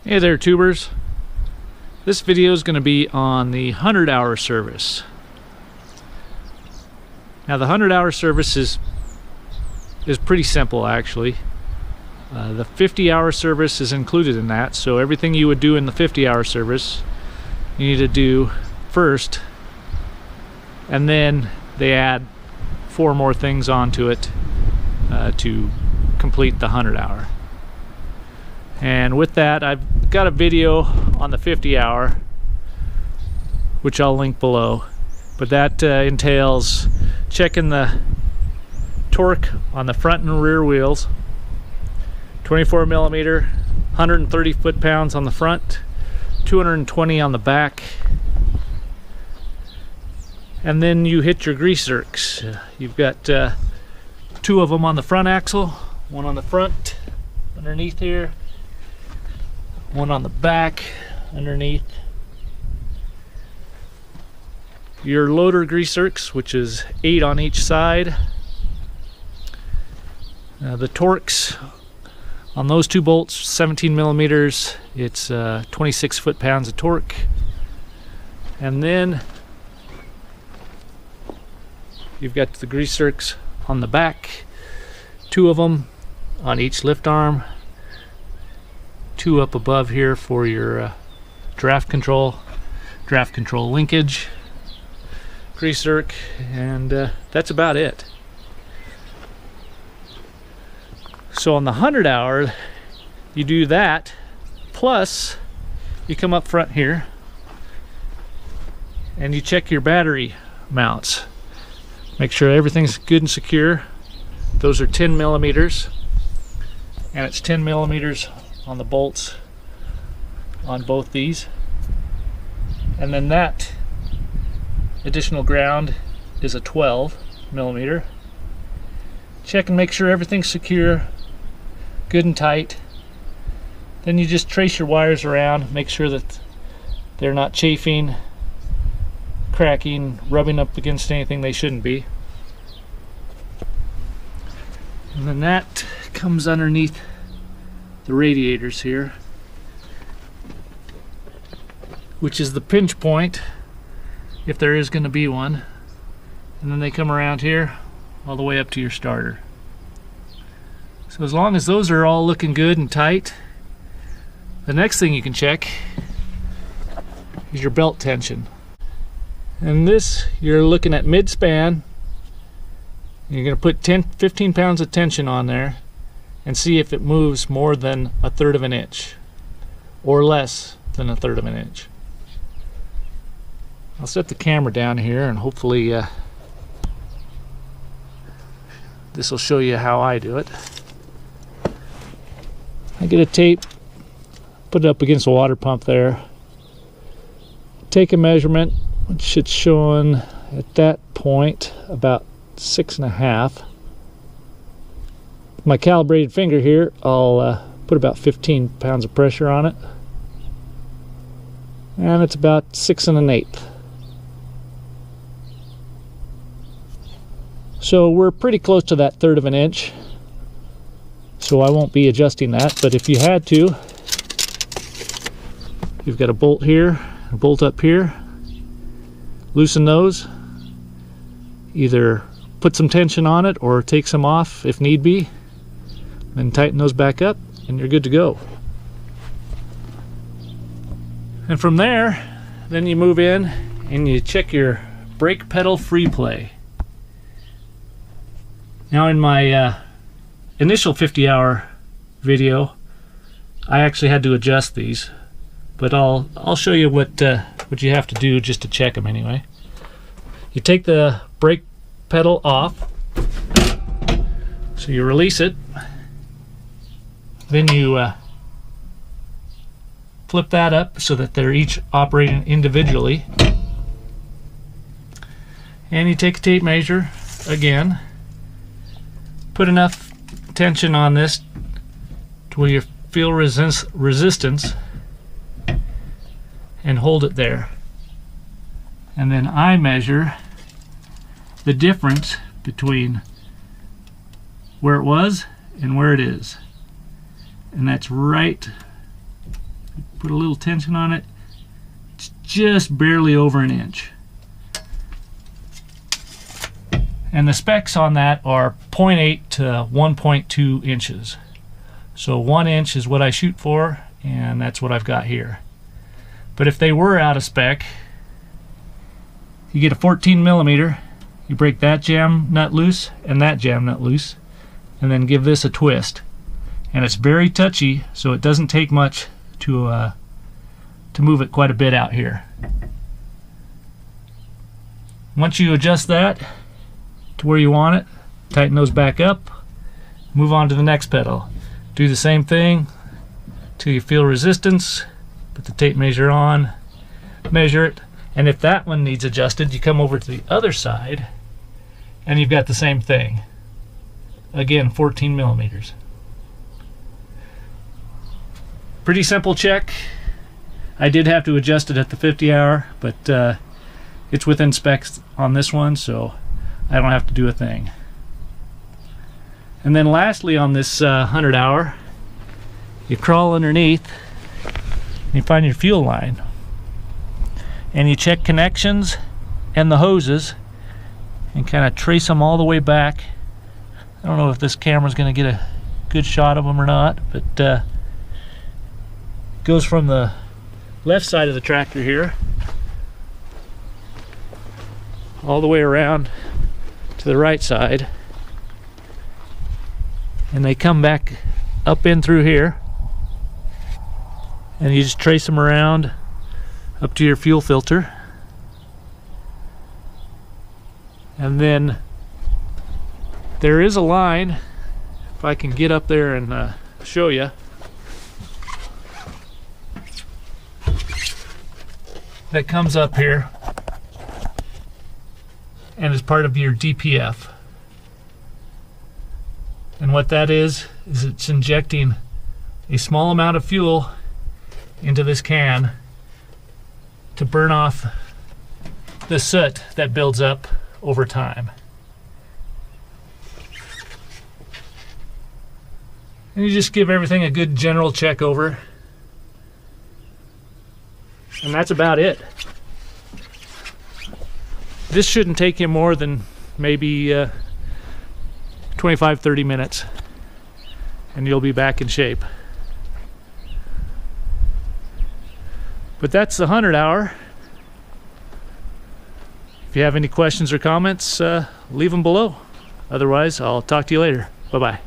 Hey there, tubers. This video is going to be on the 100-hour service. Now the 100-hour service is pretty simple actually. The 50-hour service is included in that, so everything you would do in the 50-hour service you need to do first, and then they add 4 more things onto it to complete the 100-hour. And with that, I've got a video on the 50-hour, which I'll link below. But that entails checking the torque on the front and rear wheels. 24 millimeter, 130 foot-pounds on the front, 220 on the back. And then you hit your grease zerks. You've got 2 of them on the front axle, 1 on the front underneath here, 1 on the back underneath. Your loader grease zerks, which is 8 on each side. The torques on those 2 bolts, 17 millimeters, it's 26 foot-pounds of torque. And then you've got the grease zerks on the back, 2 of them on each lift arm, 2 up above here for your draft control linkage, grease zerk, and that's about it. So on the 100-hour, you do that, plus you come up front here and you check your battery mounts. Make sure everything's good and secure. Those are 10 millimeters, and it's 10 millimeters on the bolts on both these. And then that additional ground is a 12 millimeter. Check and make sure everything's secure, good and tight. Then you just trace your wires around, make sure that they're not chafing, cracking, rubbing up against anything they shouldn't be. And then that comes underneath the radiators here, which is the pinch point if there is going to be one. And then they come around here all the way up to your starter. So as long as those are all looking good and tight, the next thing you can check is your belt tension. And this, you're looking at mid-span. You're going to put 15 pounds of tension on there and see if it moves more than 1/3 of an inch or less than 1/3 of an inch. I'll set the camera down here and hopefully this will show you how I do it. I get a tape, put it up against the water pump there, take a measurement, which it's showing at that point about 6.5. My calibrated finger here, I'll put about 15 pounds of pressure on it, and it's about 6 1/8. So we're pretty close to that 1/3 of an inch, so I won't be adjusting that. But if you had to, you've got a bolt here, a bolt up here, loosen those, either put some tension on it or take some off if need be, then tighten those back up and you're good to go. And from there, then you move in and you check your brake pedal Freeplay. Now in my initial 50-hour video, I actually had to adjust these, but I'll show you what you have to do just to check them anyway. You take the brake pedal off, so you release it, then you flip that up so that they're each operating individually, and you take a tape measure again, put enough tension on this to where you feel resistance, and hold it there. And then I measure the difference between where it was and where it is, and that's right Put a little tension on it. It's just barely over an inch. And the specs on that are 0.8 to 1.2 inches. So 1 inch is what I shoot for, and that's what I've got here. But if they were out of spec, you get a 14 millimeter, you break that jam nut loose and that jam nut loose, and then give this a twist. And it's very touchy, so it doesn't take much to move it quite a bit out here. Once you adjust that to where you want it, tighten those back up, move on to the next pedal. Do the same thing till you feel resistance, put the tape measure on, measure it, and if that one needs adjusted, you come over to the other side and you've got the same thing. Again, 14 millimeters. Pretty simple check. I did have to adjust it at the 50 hour, but it's within specs on this one, so I don't have to do a thing. And then lastly, on this 100 hour, you crawl underneath and you find your fuel line, and you check connections and the hoses and kind of trace them all the way back. I don't know if this camera's going to get a good shot of them or not, but it goes from the left side of the tractor here all the way around to the right side, and they come back up in through here, and you just trace them around up to your fuel filter, and then there is a line, if I can get up there and show you, that comes up here and is part of your DPF. And what that is it's injecting a small amount of fuel into this can to burn off the soot that builds up over time. And you just give everything a good general check over, and that's about it. This shouldn't take you more than maybe 25-30 minutes, and you'll be back in shape. But that's the 100 hour. If you have any questions or comments, leave them below. Otherwise, I'll talk to you later. Bye-bye.